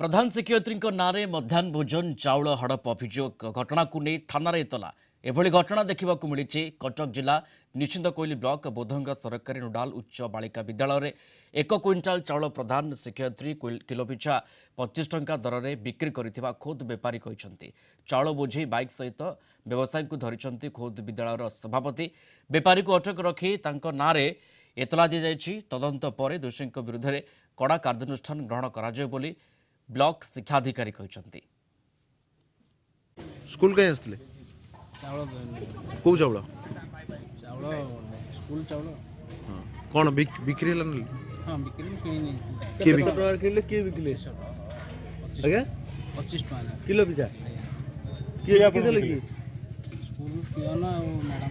प्रधान शिक्षयित्री नारे मध्याह्न भोजन चाउल हड़प अभियोग घटना को नहीं थाना एतला एभली घटना देखा मिली कटक जिला निश्चिंत कोइली ब्लॉक बोधंगा सरकारी नोडाल उच्च बालिका विद्यालय में 1 क्विंटाल चाउल प्रधान शिक्षयित्री किलो पिछा 25 टंका दर में बिक्री कर खोद बेपारी कहते चाउल बोझे बाइक सहित व्यवसायी को धरी खोद विद्यालय सभापति बेपारी को अटक रखी नारे एतला दी जाइछि। तदंत पर दोषी विरुद्ध में कड़ा कार्यानुष्ठान ग्रहण कर ब्लॉक शिक्षाधिकारी कहते स्कूल कहीं आसते कौ चाउल चाउल स्कूल चाउल कौन बिक्री है हाँ बिक्री किणी किए किलो किए बिकले आज्ञा 25 टका किलो पिछा किए बिकिदेले कि स्कूल पियोन और मैडम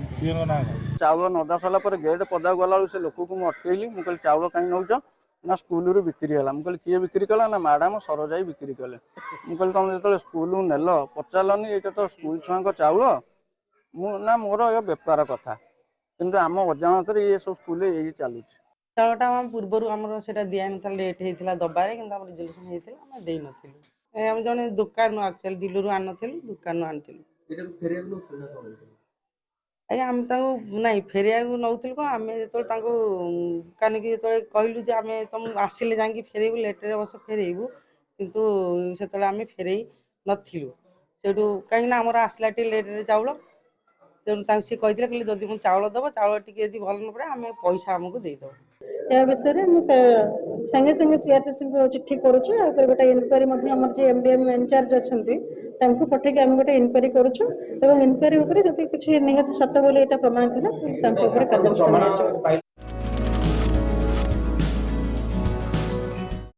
चाउल नदा सारा पर गेट पदा गला से लोक को अटकैली मुझे चाउल कहीं नौच ना स्कूल रू बिक्री है मुझे किए बिक्री कला ना मैडम सरजाई बिक्री कले मुझे तुम जो स्कूल नेल पचारानी ये तो स्कूल छुआ चाउल ना मोर ये बेपार कथा किंतु आम अजाणत ये सब स्कूल ये चलुच चाउलटा पूर्वर आमर से दिया ना लेट होता दबारे कि रिजल्यूसन होता दे नु आम जन दुकान एक्चुअली दिल्ली आन दुकान आनी आज्ञा आम नहीं फेरिया नौ कौन आम जो कानिकी जो कहलु आम तुम आसिले जाकि फेरबू लेट्रे बस फेरबू कितु से आम फेरई नथिलु से कहीं आमर आसला लेट्रे चाउल तेणु सी कहते कहले जदि मुझे चाउल दब चाउल टी भल न पड़े आम पैसा आमको देदेव या विषय संगे संगे सीआरसीसी को चिट्ठी करुचु गोटे इनक्वारी एमडीएम इनचार्ज अच्छा पठेक आम गोटे इनक्वारी करुचु इनक्वारी जब किसी निहत सत बोली प्रमाणित है कार्यानुष्ठान।